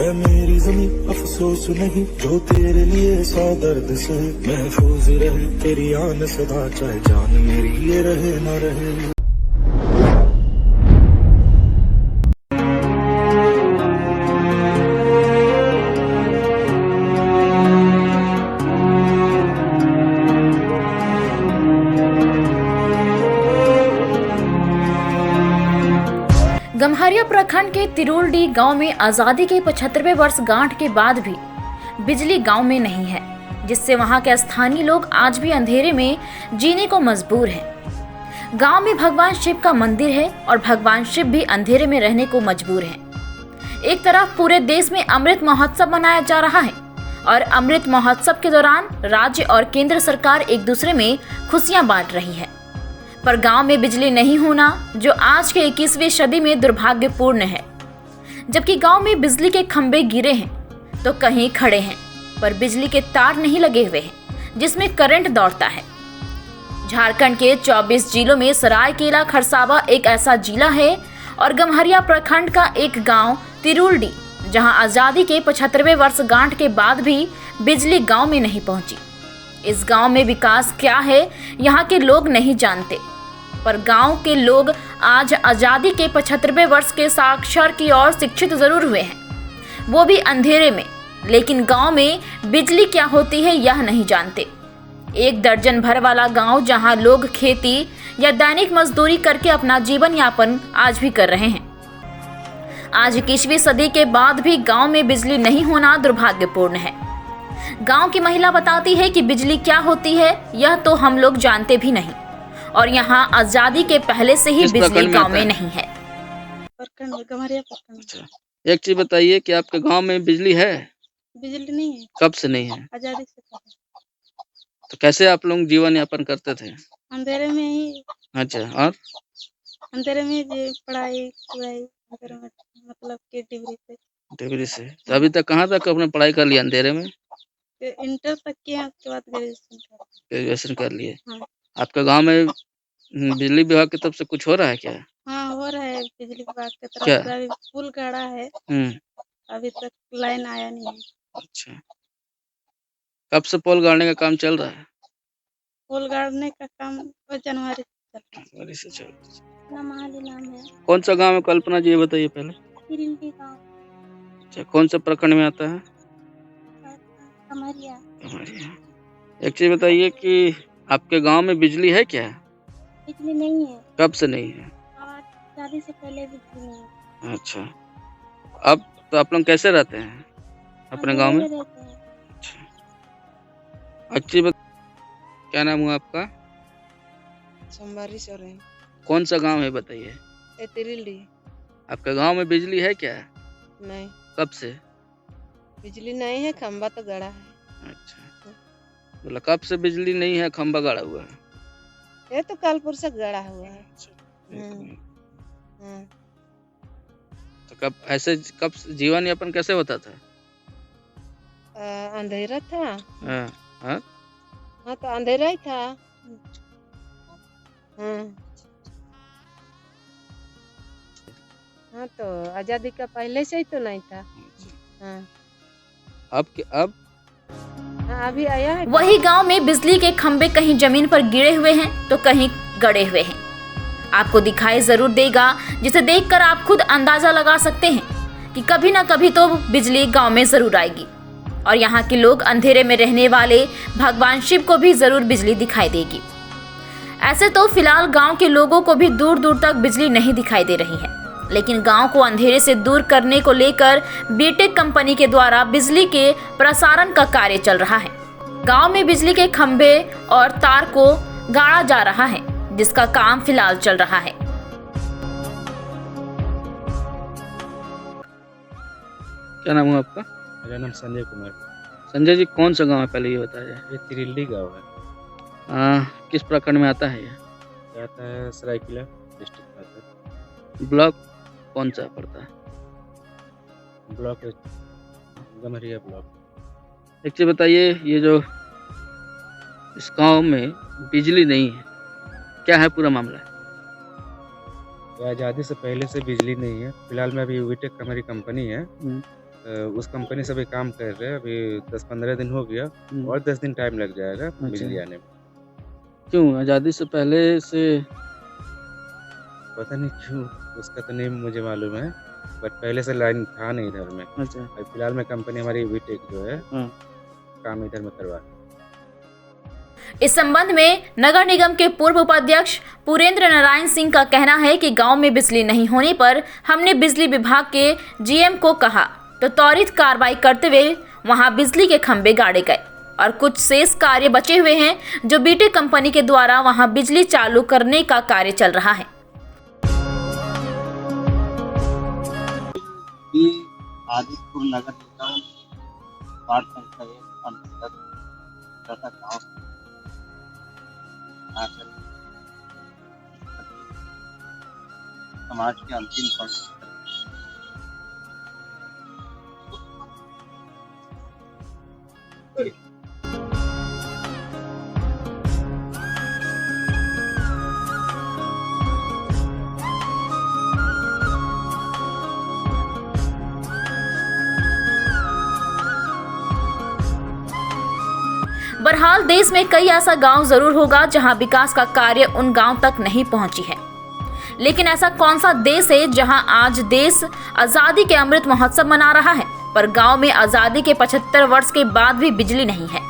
है मेरी ज़मीं अफसोस नहीं, जो तेरे लिए सौ दर्द से महफूज रहे, तेरी आन सदा चाहे जान मेरी ये रहे न रहे। गम्हरिया प्रखंड के तिरुलडी गांव में आजादी के 75वें वर्षगांठ के बाद भी बिजली गांव में नहीं है, जिससे वहां के स्थानीय लोग आज भी अंधेरे में जीने को मजबूर हैं। गांव में भगवान शिव का मंदिर है और भगवान शिव भी अंधेरे में रहने को मजबूर हैं। एक तरफ पूरे देश में अमृत महोत्सव मनाया जा रहा है और अमृत महोत्सव के दौरान राज्य और केंद्र सरकार एक दूसरे में खुशियां बांट रही है, पर गांव में बिजली नहीं होना जो आज के 21वीं सदी में दुर्भाग्यपूर्ण है। जबकि गांव में बिजली के खंभे गिरे हैं तो कहीं खड़े हैं, पर बिजली के तार नहीं लगे हुए हैं जिसमें करंट दौड़ता है। झारखंड के 24 जिलों में सरायकेला खरसावा एक ऐसा जिला है और गम्हरिया प्रखंड का एक गांव तिरुलडी, जहां आजादी के 75वें वर्षगांठ के बाद भी बिजली गांव में नहीं पहुंची। इस गांव में विकास क्या है यहाँ के लोग नहीं जानते, पर गांव के लोग आज आजादी के 75वें वर्ष के साक्षर की ओर शिक्षित जरूर हुए हैं, वो भी अंधेरे में, लेकिन गांव में बिजली क्या होती है यह नहीं जानते। एक दर्जन भर वाला गांव जहां लोग खेती या दैनिक मजदूरी करके अपना जीवन यापन आज भी कर रहे हैं। आज 21वीं सदी के बाद भी गांव में बिजली नहीं होना दुर्भाग्यपूर्ण है। गांव की महिला बताती है कि बिजली क्या होती है यह तो हम लोग जानते भी नहीं, और यहाँ आजादी के पहले से ही बिजली गांव में नहीं है। अच्छा, एक चीज बताइए कि आपके गांव में बिजली है? बिजली नहीं है। कब से नहीं है? आजादी से पहले। तो कैसे आप लोग जीवन यापन करते थे? अंधेरे में ही। अच्छा, और अंधेरे में पढ़ाई अंधेरे में, मतलब के डिग्री से तो अभी तक कहाँ तक आपने पढ़ाई कर लिया अंधेरे में? इंटर तक किया, उसके बाद ग्रेजुएशन कर लिए। हाँ। आपके गांव में बिजली विभाग की तरफ से कुछ हो रहा है क्या? हाँ, हो रहा है। बिजली विभाग की तरफ क्या? से अभी पुल गाड़ा है, अभी तक लाइन आया नहीं है। अच्छा, कब से पोल गाड़ने का काम चल रहा है? पुल गाड़ने का काम जनवरी से चल रहा है। नाम है। कौन सा गांव है कल्पना जी, ये बताइए पहले। तिरुलडी गाँव। अच्छा, कौन सा प्रखंड में आता है? गम्हरिया। एक चीज बताइए कि आपके गांव में बिजली है क्या? बिजली नहीं है। कब से नहीं है? आजादी से पहले बिजली नहीं है। अच्छा, अब तो आप लोग कैसे रहते हैं अपने गांव में? अच्छा, अच्छी बात। क्या नाम हुआ आपका? सोमवारी सोरेन। कौन सा गांव है बताइए? तिरुलडी। आपके गांव में बिजली है क्या? नहीं, कब से? बिजली नहीं है, खंबा तो गड़ा है। अच्छा, बोला कब से बिजली नहीं है, खंबा गाड़ा हुआ है? ये तो कालपुर से गड़ा हुआ है। तो कब जीवन यापन कैसे होता था? अंधेरा था। हाँ, हाँ? हाँ, तो अंधेरा ही था। हाँ, तो आजादी का पहले से ही तो नहीं था। हाँ। अब हाँ, अभी आया है। वही गांव में बिजली के खंभे कहीं जमीन पर गिरे हुए हैं तो कहीं गड़े हुए हैं। आपको दिखाई जरूर देगा, जिसे देखकर आप खुद अंदाजा लगा सकते हैं कि कभी ना कभी तो बिजली गांव में जरूर आएगी, और यहाँ के लोग अंधेरे में रहने वाले भगवान शिव को भी जरूर बिजली दिखाई देगी। ऐसे तो फिलहाल गांव के लोगों को भी दूर दूर तक बिजली नहीं दिखाई दे रही है, लेकिन गांव को अंधेरे से दूर करने को लेकर बीटेक कंपनी के द्वारा बिजली के प्रसारण का कार्य चल रहा है। गांव में बिजली के खंभे और तार को गाड़ा जा रहा है, जिसका काम फिलहाल चल रहा है। क्या नाम हुआ आपका? मेरा नाम संजय कुमार। संजय जी, कौन सा गांव है पहले ये बताइए? ये तिरुलडी गाँव है। किस प्रखंड में आता है ये? आता है सरायकेला डिस्ट्रिक्ट में आता है। ब्लॉक कौन सा पड़ता है? Block Gamharia block. एक चीज बताइए, ये जो इस गांव में बिजली नहीं है, क्या है पूरा मामला? आज़ादी से पहले से बिजली नहीं है। फिलहाल में अभी वीटेक हमारी कंपनी है, उस कंपनी से अभी काम कर रहे हैं, अभी 10-15 दिन हो गया और 10 दिन टाइम लग जाएगा बिजली आने में। क्यों आज़ादी से पहले से? पता नहीं क्यों, उसका तो नहीं मुझे मालूम है, बट पहले से लाइन था नहीं इधर में। अच्छा। अभी फिलहाल में कंपनी हमारी वीटेक जो है हाँ। काम इधर में करवा रही है। इस संबंध में नगर निगम के पूर्व उपाध्यक्ष पुरेंद्र नारायण सिंह का कहना है कि गांव में बिजली नहीं होने पर हमने बिजली विभाग के जीएम को कहा तो त्वरित कार्रवाई करते हुए वहां बिजली के खंभे गाड़े गए और कुछ शेष कार्य बचे हुए हैं जो बीटेक कंपनी के द्वारा वहां बिजली चालू करने का कार्य चल रहा है। आदिपुर नगर निगम वार्ड संख्या 1 अंतर्गत तथा गाँव समाज के अंतिम पंक्ति बहरहाल देश में कई ऐसा गांव जरूर होगा जहां विकास का कार्य उन गांव तक नहीं पहुंची है, लेकिन ऐसा कौन सा देश है जहां आज देश आजादी के अमृत महोत्सव मना रहा है पर गांव में आजादी के 75 वर्ष के बाद भी बिजली नहीं है।